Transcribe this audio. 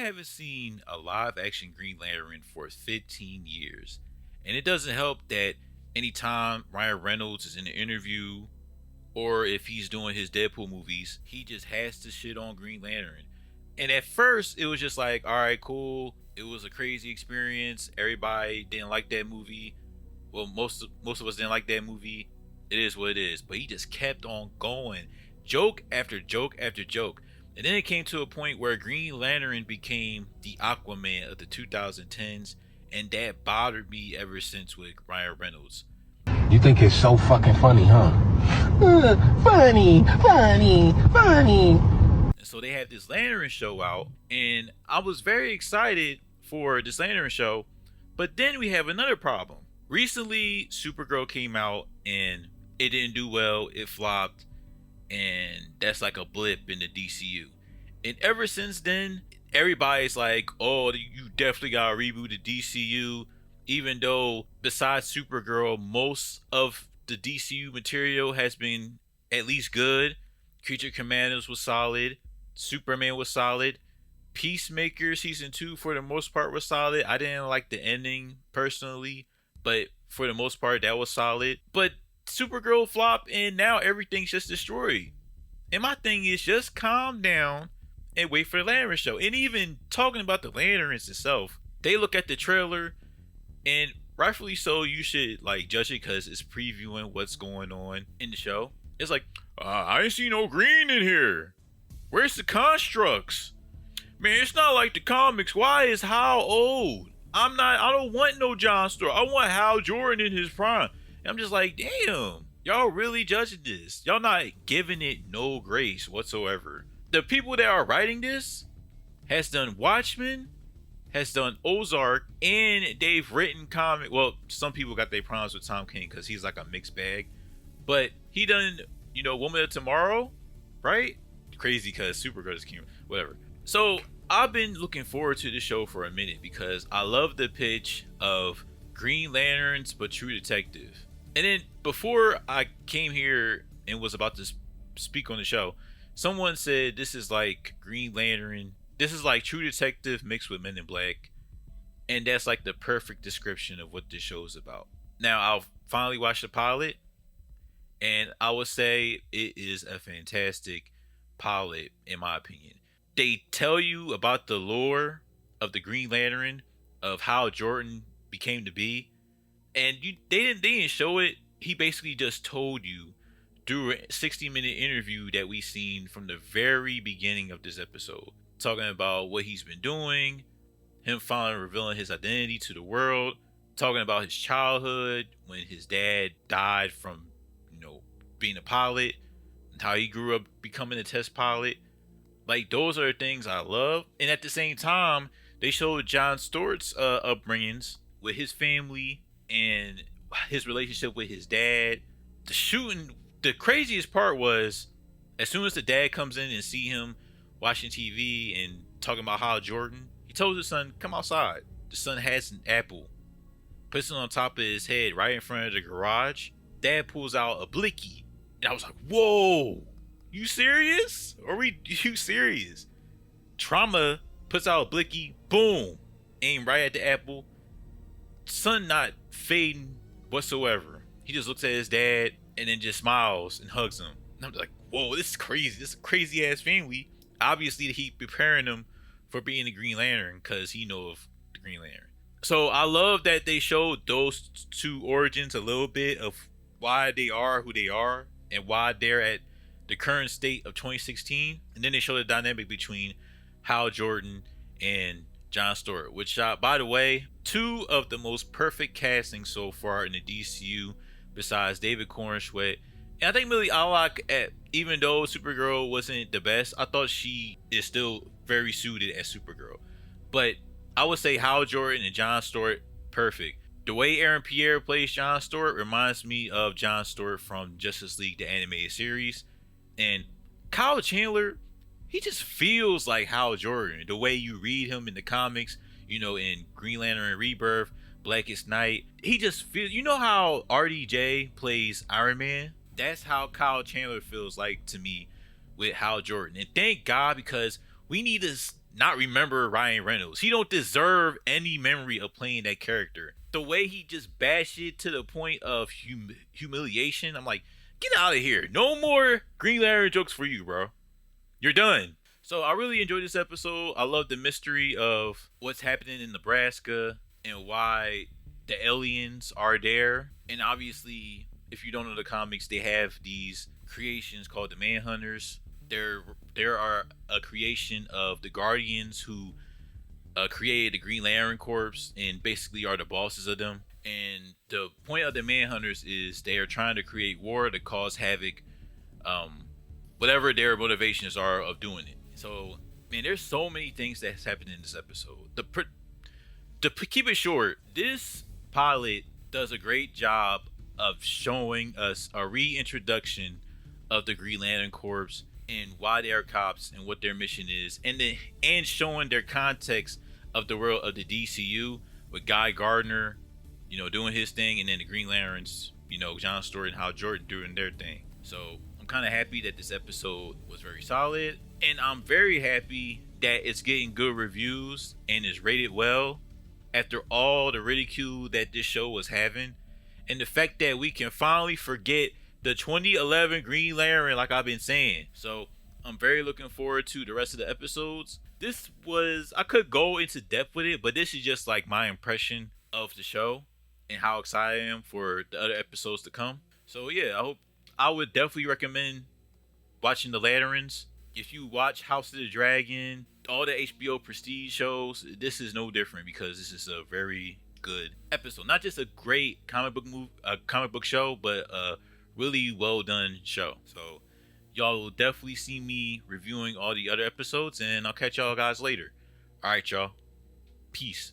haven't seen a live action Green Lantern for 15 years. And it doesn't help that anytime Ryan Reynolds is in an interview or if he's doing his Deadpool movies, he just has to shit on Green Lantern. And at first, it was just like, all right, cool. It was a crazy experience. Everybody didn't like that movie. Well, most of us didn't like that movie. It is what it is. But he just kept on going, joke after joke after joke. And then it came to a point where Green Lantern became the Aquaman of the 2010s, and that bothered me ever since with Ryan Reynolds. You think it's so fucking funny, huh? Funny. And so they had this Lantern show out, and I was very excited for this Lantern show. But then we have another problem. Recently, Supergirl came out, and it didn't do well. It flopped, and that's like a blip in the DCU. And ever since then, everybody's like, oh, you definitely gotta reboot the DCU. Even though, besides Supergirl, most of the DCU material has been at least good. Creature Commanders was solid. Superman was solid. Peacemaker Season 2, for the most part, was solid. I didn't like the ending, personally. But for the most part, that was solid. But Supergirl flopped, and now everything's just destroyed. And my thing is, just calm down and wait for the Lantern show. And even talking about the Lanterns itself, they look at the trailer, and rightfully so, you should like judge it because it's previewing what's going on in the show. It's like, I ain't see no green in here. Where's the constructs? Man, it's not like the comics. Why is Hal old? I don't want no John Stewart. I want Hal Jordan in his prime. And I'm just like, damn, y'all really judging this. Y'all not giving it no grace whatsoever. The people that are writing this has done Watchmen, has done Ozark, and they've written comic. Well, some people got their problems with Tom King because he's like a mixed bag. But he done, Woman of Tomorrow, right? Crazy because Supergirl just came, whatever. So I've been looking forward to this show for a minute because I love the pitch of Green Lanterns but True Detective. And then before I came here and was about to speak on the show, someone said this is like Green Lantern. This is like True Detective mixed with Men in Black. And that's like the perfect description of what this show is about. Now, I'll finally watch the pilot, and I would say it is a fantastic pilot, in my opinion. They tell you about the lore of the Green Lantern, of how Jordan became to be, and they didn't show it. He basically just told you through a 60-minute interview that we seen from the very beginning of this episode, talking about what he's been doing, him finally revealing his identity to the world, talking about his childhood when his dad died from, being a pilot, and how he grew up becoming a test pilot. Like, those are the things I love. And at the same time, they showed John Stewart's upbringings with his family and his relationship with his dad. The shooting, the craziest part was, as soon as the dad comes in and see him watching TV and talking about Hal Jordan, he told his son, come outside. The son has an apple, puts it on top of his head right in front of the garage. Dad pulls out a blicky. And I was like, whoa, you serious? You serious? Trauma puts out a blicky, boom, aim right at the apple. Son not fading whatsoever. He just looks at his dad and then just smiles and hugs him. And I'm like, whoa, this is crazy. This is a crazy ass family. Obviously, he preparing him for being the Green Lantern because he know of the Green Lantern. So I love that they showed those two origins a little bit of why they are who they are and why they're at the current state of 2016. And then they show the dynamic between Hal Jordan and John Stewart, which, by the way, two of the most perfect castings so far in the DCU besides David Corenswet. And I think Millie Alcock, even though Supergirl wasn't the best, I thought she is still very suited as Supergirl. But I would say Hal Jordan and John Stewart, perfect. The way Aaron Pierre plays John Stewart reminds me of John Stewart from Justice League, the animated series. And Kyle Chandler, he just feels like Hal Jordan. The way you read him in the comics, in Green Lantern Rebirth, Blackest Night. He just feels, how RDJ plays Iron Man? That's how Kyle Chandler feels like to me with Hal Jordan. And thank God, because we need to not remember Ryan Reynolds. He don't deserve any memory of playing that character. The way he just bashed it to the point of humiliation, I'm like, get out of here. No more Green Lantern jokes for you, bro. You're done. So I really enjoyed this episode. I love the mystery of what's happening in Nebraska and why the aliens are there. And obviously, if you don't know the comics, they have these creations called the Manhunters. There are a creation of the Guardians who created the Green Lantern Corps and basically are the bosses of them. And the point of the Manhunters is they are trying to create war to cause havoc, whatever their motivations are of doing it. So, man, there's so many things that's happening in this episode. To keep it short, this pilot does a great job of showing us a reintroduction of the Green Lantern Corps and why they are cops and what their mission is, and showing their context of the world of the DCU with Guy Gardner, doing his thing, and then the Green Lanterns, John Stewart and Hal Jordan doing their thing. So I'm kind of happy that this episode was very solid, and I'm very happy that it's getting good reviews and is rated well after all the ridicule that this show was having, and the fact that we can finally forget the 2011 Green Lantern, like I've been saying. So I'm very looking forward to the rest of the episodes. I could go into depth with it, but this is just like my impression of the show and how excited I am for the other episodes to come. So yeah, I would definitely recommend watching The Lanterns. If you watch House of the Dragon, all the HBO Prestige shows, this is no different because this is a very good episode. Not just a great comic book show, but a really well done show. So y'all will definitely see me reviewing all the other episodes, and I'll catch y'all guys later. All right, y'all. Peace.